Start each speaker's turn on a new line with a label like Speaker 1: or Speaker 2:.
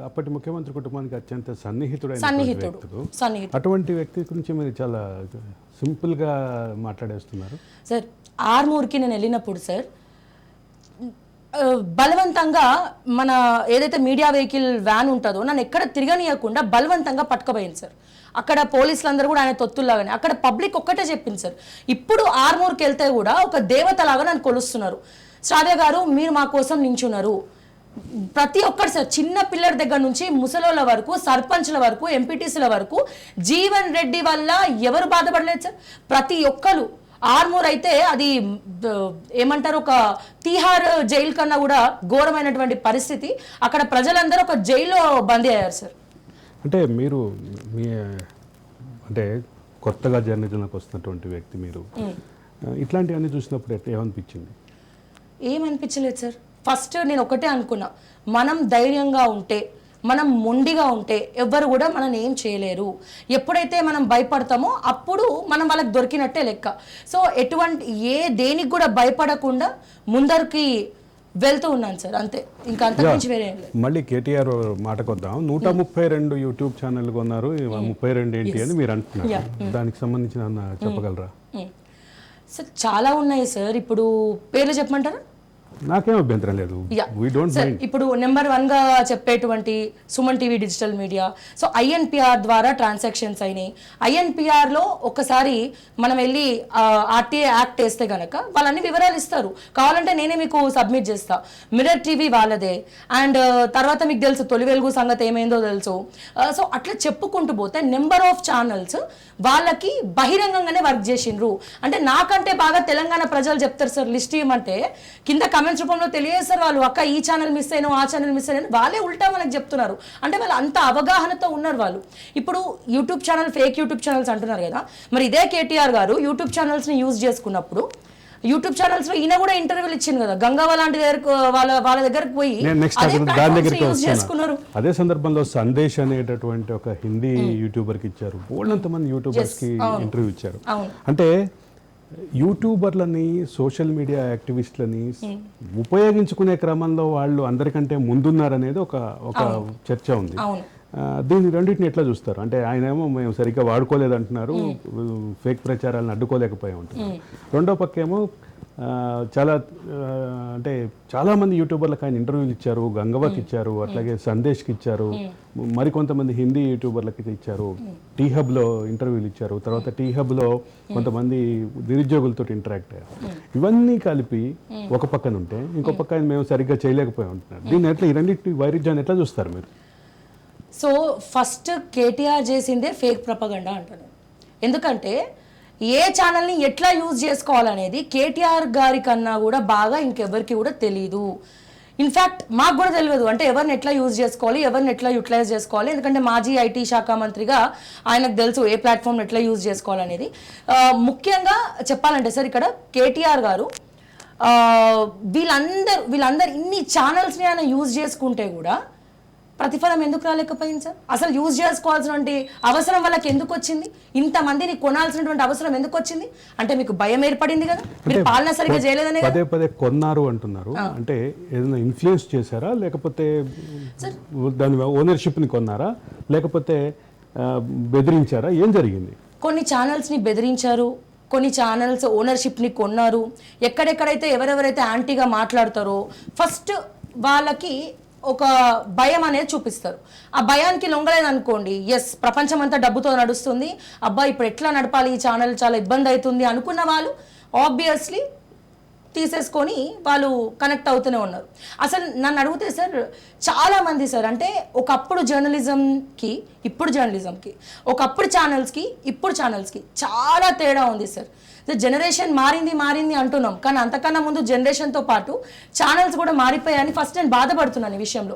Speaker 1: అప్పటి ముఖ్యమంత్రి కుటుంబానికి అత్యంత సన్నిహితుడు. అటువంటి వ్యక్తి గురించి మీరు చాలా సింపుల్గా మాట్లాడేస్తున్నారు
Speaker 2: సార్. ఆర్మూర్కి నేను వెళ్ళినప్పుడు సార్ బలవంతంగా మన ఏదైతే మీడియా వెహికల్ వ్యాన్ ఉంటుందో నన్ను ఎక్కడ తిరగనీయకుండా బలవంతంగా పట్టుకుపోయింది సార్. అక్కడ పోలీసులందరూ కూడా ఆయన తొత్తుల్లాగానే, అక్కడ పబ్లిక్ ఒక్కటే చెప్పింది సార్, ఇప్పుడు ఆర్మూర్కి వెళ్తే కూడా ఒక దేవతలాగా నన్ను కొలుస్తున్నారు. శ్రావ్య గారు మీరు మా కోసం నించున్నారు. ప్రతి ఒక్కరు సార్, చిన్న పిల్లల దగ్గర నుంచి ముసలోళ్ళ వరకు, సర్పంచ్ల వరకు, ఎంపీటీసీల వరకు జీవన్ రెడ్డి వల్ల ఎవరు బాధపడలేదు సార్. ప్రతి ఒక్కరు ఆర్మూర్ అయితే అది ఏమంటారు, ఒక తీహార్ జైలు కన్నా కూడా ఘోరమైనటువంటి పరిస్థితి. అక్కడ ప్రజలందరూ ఒక జైల్లో బందీ అయ్యారు సార్.
Speaker 1: అంటే మీరు మీ అంటే కొత్తగా జర్నలిజంలోకి వస్తున్నటువంటి వ్యక్తి మీరు, ఇట్లాంటివన్నీ చూసినప్పుడు ఏమనిపించింది?
Speaker 2: ఏమనిపించలేదు సార్. ఫస్ట్ నేను ఒకటే అనుకున్నా, మనం ధైర్యంగా ఉంటే, మనం మొండిగా ఉంటే ఎవ్వరు కూడా మనం ఏం చేయలేరు. ఎప్పుడైతే మనం భయపడతామో అప్పుడు మనం వాళ్ళకి దొరికినట్టే లెక్క. సో ఎటువంటి దేనికి కూడా భయపడకుండా ముందరికి వెళ్తూ ఉన్నాను సార్, అంతే. ఇంకా అంతకుమించి వేరే ఏం లేదు.
Speaker 1: మళ్ళీ కేటీఆర్ మాటకొద్దాం. 132 యూట్యూబ్ ఛానల్ కొన్నారు, 32 ఏంటి అని మీరు అంటున్నారు. దానికి సంబంధించిన చెప్పగలరా?
Speaker 2: సార్ చాలా ఉన్నాయి సార్. ఇప్పుడు పేర్లు చెప్పమంటారా?
Speaker 1: నాకేం అభ్యంతరం లేదు.
Speaker 2: ఇప్పుడు నెంబర్ 1 గా చెప్పేటువంటి Suman TV digital media. So INPR ద్వారా ట్రాన్సాక్షన్స్ అయినాయి. INPR లో ఒకసారి మనం వెళ్ళి RTA యాక్ట్ వేస్తే గనక వాళ్ళన్ని వివరాలు ఇస్తారు. కావాలంటే నేనే మీకు సబ్మిట్ చేస్తా. మిర్రర్ టీవీ వాళ్ళదే. అండ్ తర్వాత మీకు తెలుసు తొలి వెలుగు సంగతి ఏమైందో తెలుసు. సో అట్లా చెప్పుకుంటూ పోతే నెంబర్ ఆఫ్ ఛానల్స్ వాళ్ళకి బహిరంగంగానే వర్క్ చేసిండ్రు. అంటే నాకంటే బాగా తెలంగాణ ప్రజలు చెప్తారు సార్. లిస్ట్ ఇవ్వమంటే కింద కమెంట్స్ రూపంలో తెలియజేస్తారు వాళ్ళు, అక్క ఈ ఛానల్ మిస్ అయినా, ఆ ఛానల్ మిస్ అయినా, వాళ్ళే ఉల్టా మనకు చెప్తున్నారు. అంటే వాళ్ళు అంత అవగాహనతో ఉన్నారు వాళ్ళు. ఇప్పుడు YouTube channel, fake YouTube channels అంటున్నారు కదా, మరి ఇదే కేటీఆర్ గారు యూట్యూబ్ ఛానల్స్ని యూజ్ చేసుకున్నప్పుడు యూట్యూబ్ ఛానల్స్ లో ఈయన కూడా ఇంటర్వ్యూలు ఇచ్చింది కదా, గంగావా లాంటి వాళ్ళ దగ్గరికి పోయి యూజ్ చేసుకున్నారు.
Speaker 1: అదే సందర్భంలో సందేశ్ అనేటటువంటి ఒక హిందీ యూట్యూబర్ కి ఇచ్చారు, బోల్డంత మంది యూట్యూబర్స్ కి ఇంటర్వ్యూ ఇచ్చారు. అంటే యూట్యూబర్లని, సోషల్ మీడియా యాక్టివిస్టులని ఉపయోగించుకునే క్రమంలో వాళ్ళు అందరికంటే ముందున్నారనేది ఒక చర్చ ఉంది. దీన్ని రెండింటిని ఎట్లా చూస్తారు? అంటే ఆయన ఏమో మేము సరిగ్గా వాడుకోలేదు అంటున్నారు, ఫేక్ ప్రచారాలను అడ్డుకోలేకపోయా ఉంటున్నారు. రెండో పక్కేమో అంటే చాలామంది యూట్యూబర్లకు ఆయన ఇంటర్వ్యూలు ఇచ్చారు, గంగవ్వకి ఇచ్చారు, అట్లాగే సందేశ్కి ఇచ్చారు, మరికొంతమంది హిందీ యూట్యూబర్లకి ఇచ్చారు, టీ హబ్లో ఇంటర్వ్యూలు ఇచ్చారు, తర్వాత టీ హబ్లో కొంతమంది నిరుద్యోగులతో ఇంటరాక్ట్ అయ్యారు. ఇవన్నీ కలిపి ఒక పక్కన ఉంటే ఇంకో పక్క ఆయన మేము సరిగ్గా చేయలేకపోయా ఉంటున్నారు. దీన్ని ఎట్లా, ఈ రెండింటి వైరుధ్యాన్ని ఎట్లా చూస్తారు మీరు?
Speaker 2: సో ఫస్ట్ కేటీఆర్ చేసిందే ఫేక్ ప్రపగండా అంటాను. ఎందుకంటే ఏ ఛానల్ని ఎట్లా యూజ్ చేసుకోవాలనేది కేటీఆర్ గారి కన్నా కూడా బాగా ఇంకెవరికి కూడా తెలీదు. ఇన్ఫ్యాక్ట్ మాకు కూడా తెలియదు, అంటే ఎవరిని ఎట్లా యూజ్ చేసుకోవాలి, ఎవరిని ఎట్లా యూటిలైజ్ చేసుకోవాలి. ఎందుకంటే మాజీ IT శాఖ మంత్రిగా ఆయనకు తెలుసు ఏ ప్లాట్ఫామ్ ఎట్లా యూజ్ చేసుకోవాలనేది. ముఖ్యంగా చెప్పాలంటే సార్, ఇక్కడ కేటీఆర్ గారు వీళ్ళందరూ ఇన్ని ఛానల్స్ని ఆయన యూజ్ చేసుకుంటే కూడా ప్రతిఫలం ఎందుకు రాలేకపోయింది సార్? అసలు యూజ్ చేసుకోవాల్సినటువంటి అవసరం వాళ్ళకి ఎందుకు వచ్చింది? ఇంతమందిని కొనాల్సినటువంటి అవసరం ఎందుకు వచ్చింది? అంటే మీకు భయం ఏర్పడింది కదా, మీరు పాలన సరిగ్గా చేయలేదనే.
Speaker 1: పదే పదే కొన్నారు అంటున్నారు, అంటే ఏదైనా ఇన్ఫ్లుయెన్స్ చేశారా, లేకపోతే దాని ఓనర్షిప్ని కొన్నారా, లేకపోతే బెదిరించారా, ఏం జరిగింది?
Speaker 2: కొన్ని ఛానల్స్ని బెదిరించారు, కొన్ని ఛానల్స్ ఓనర్షిప్ని కొన్నారు. ఎక్కడెక్కడైతే ఎవరెవరైతే యాంటీగా మాట్లాడతారో ఫస్ట్ వాళ్ళకి ఒక భయం అనేది చూపిస్తారు. ఆ భయానికి లొంగలేదు అనుకోండి, ఎస్ ప్రపంచం అంతా డబ్బుతో నడుస్తుంది, అబ్బా ఇప్పుడు ఎట్లా నడపాలి ఈ ఛానల్, చాలా ఇబ్బంది అవుతుంది అనుకున్న వాళ్ళు ఆబ్వియస్లీ తీసేసుకొని వాళ్ళు కనెక్ట్ అవుతూనే ఉన్నారు. అసలు నన్ను అడిగితే సార్ చాలామంది సార్, అంటే ఒకప్పుడు జర్నలిజంకి ఇప్పుడు జర్నలిజంకి, ఒకప్పుడు ఛానల్స్కి ఇప్పుడు ఛానల్స్కి చాలా తేడా ఉంది సార్. జనరేషన్ మారింది అంటున్నాం, కానీ అంతకన్నా ముందు జనరేషన్తో పాటు ఛానల్స్ కూడా మారిపోయాయని ఫస్ట్ నేను బాధపడుతున్నాను ఈ విషయంలో.